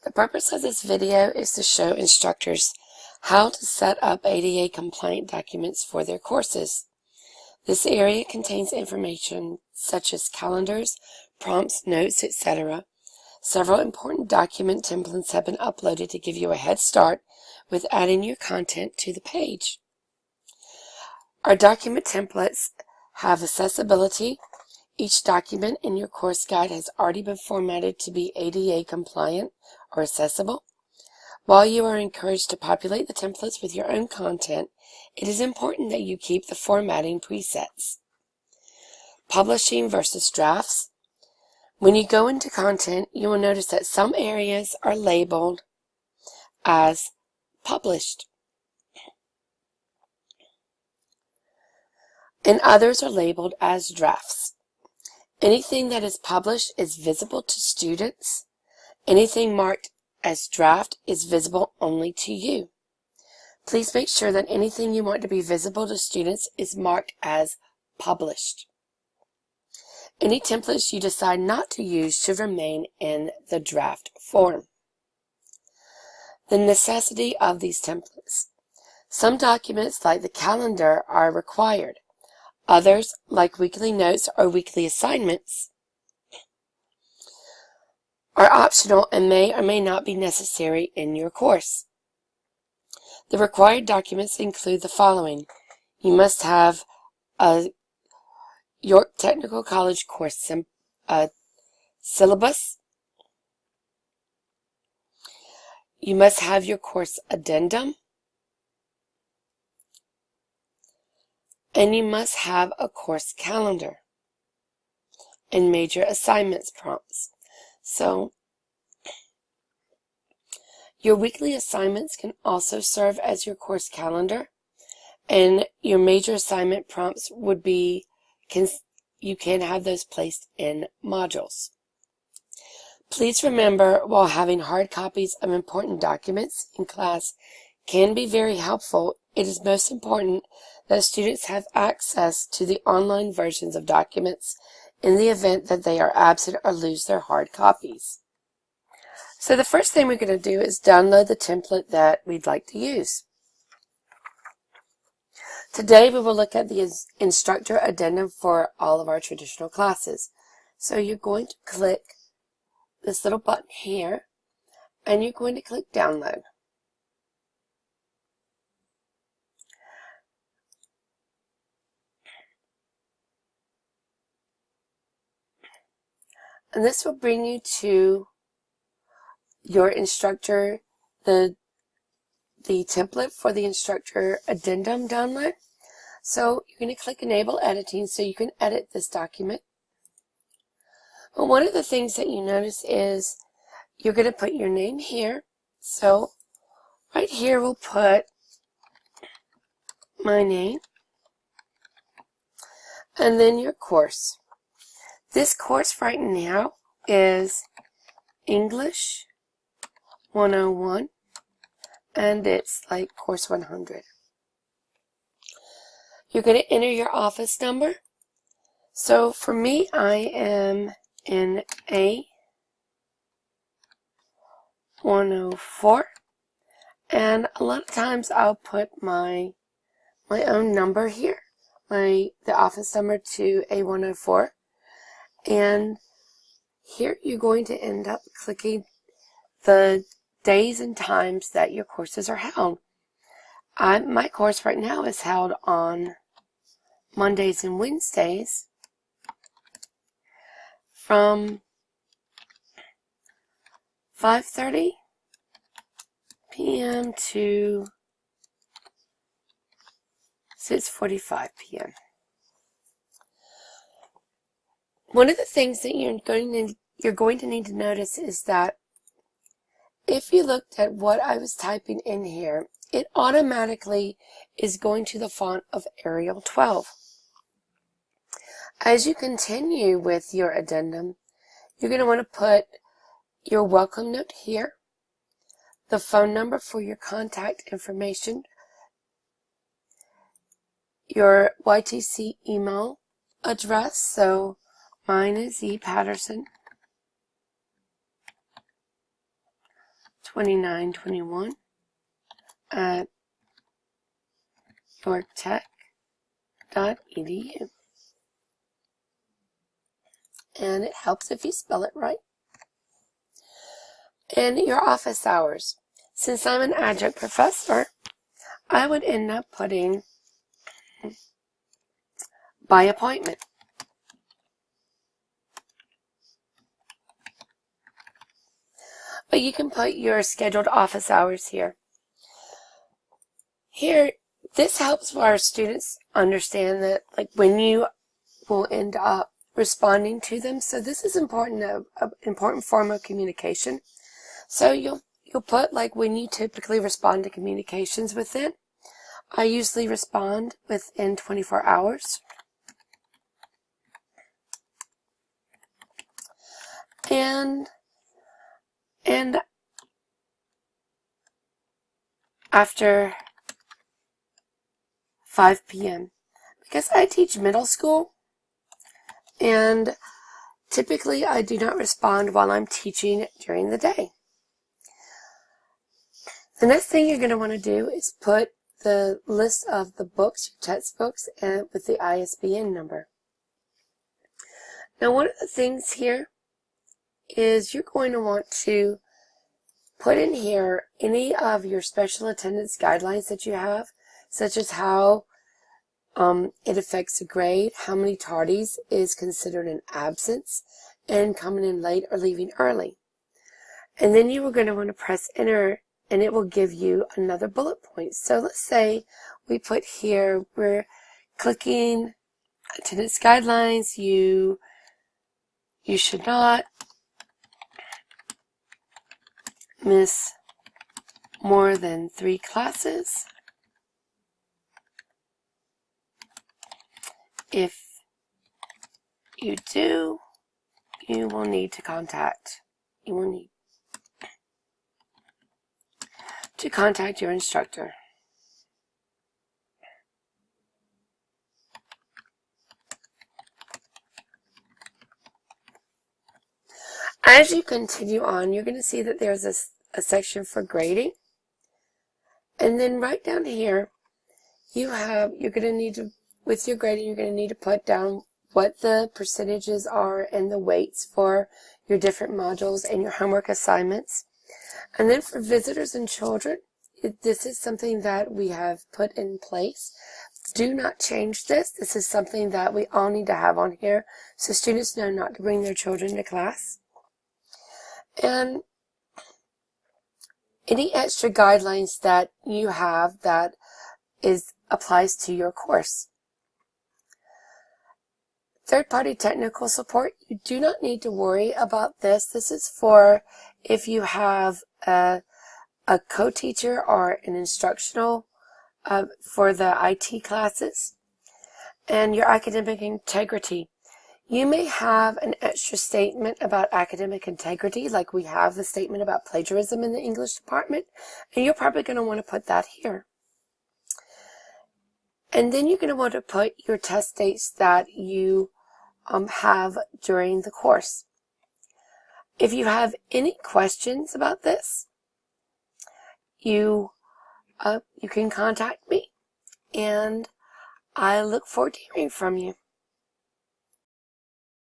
The purpose of this video is to show instructors how to set up ADA compliant documents for their courses. This area contains information such as calendars, prompts, notes, etc. Several important document templates have been uploaded to give you a head start with adding your content to the page. Our document templates have accessibility. Each document in your course guide has already been formatted to be ADA compliant or accessible. While you are encouraged to populate the templates with your own content, it is important that you keep the formatting presets. Publishing versus drafts. When you go into content, you will notice that some areas are labeled as published, and others are labeled as drafts. Anything that is published is visible to students. Anything marked as draft is visible only to you. Please make sure that anything you want to be visible to students is marked as published. Any templates you decide not to use should remain in the draft form. The necessity of these templates. Some documents, like the calendar, are required. Others, like weekly notes or weekly assignments, are optional and may or may not be necessary in your course. The required documents include the following. You must have a York Technical College course syllabus. You must have your course addendum. And you must have a course calendar and major assignments prompts. So, your weekly assignments can also serve as your course calendar, and your major assignment prompts would be, you can have those placed in modules. Please remember, while having hard copies of important documents in class can be very helpful, it is most important that students have access to the online versions of documents in the event that they are absent or lose their hard copies. So the first thing we're going to do is download the template that we'd like to use. Today we will look at the instructor addendum for all of our traditional classes. So you're going to click this little button here, and you're going to click download. And this will bring you to your instructor, the template for the instructor addendum download. So you're going to click enable editing so you can edit this document. But one of the things that you notice is you're going to put your name here. So right here we'll put my name and then your course. This course right now is English 101, and it's like course 100. You're going to enter your office number. So for me, I am in A104, and a lot of times I'll put my own number here, the office number to A104. And here you're going to end up clicking the days and times that your courses are held. My course right now is held on Mondays and Wednesdays from 5:30 p.m. to 6:45 p.m. One of the things that you're going to need to notice is that if you looked at what I was typing in here, it automatically is going to the font of Arial 12. As you continue with your addendum, you're going to want to put your welcome note here, the phone number for your contact information, your YTC email address, so mine is E. Patterson 2921 at yorktech.edu. And it helps if you spell it right. And your office hours. Since I'm an adjunct professor, I would end up putting by appointment. But you can put your scheduled office hours here. Here, this helps for our students understand that, like, when you will end up responding to them. So this is important, an important form of communication. So you'll put, like, when you typically respond to communications within. I usually respond within 24 hours. And after 5 p.m. because I teach middle school, and typically I do not respond while I'm teaching during the day. The next thing you're going to want to do is put the list of the books, your textbooks, and with the ISBN number. Now, one of the things here is you're going to want to put in here any of your special attendance guidelines that you have, such as how it affects a grade, how many tardies is considered an absence, and coming in late or leaving early. And then you are going to want to press enter, and it will give you another bullet point. So let's say we put here, we're clicking attendance guidelines. You should not miss more than 3 classes. If you do, you will need to contact your instructor. As you continue on, you're going to see that there's a section for grading. And then right down here, you're going to need to, with your grading, you're going to need to put down what the percentages are and the weights for your different modules and your homework assignments. And then for visitors and children, this is something that we have put in place. Do not change this. This is something that we all need to have on here so students know not to bring their children to class. And any extra guidelines that you have that applies to your course. Third-party technical support, you do not need to worry about this. This is for if you have a co-teacher or an instructional for the IT classes. And your academic integrity. You may have an extra statement about academic integrity, like we have the statement about plagiarism in the English department, and you're probably going to want to put that here. And then you're going to want to put your test dates that you have during the course. If you have any questions about this, you can contact me, and I look forward to hearing from you.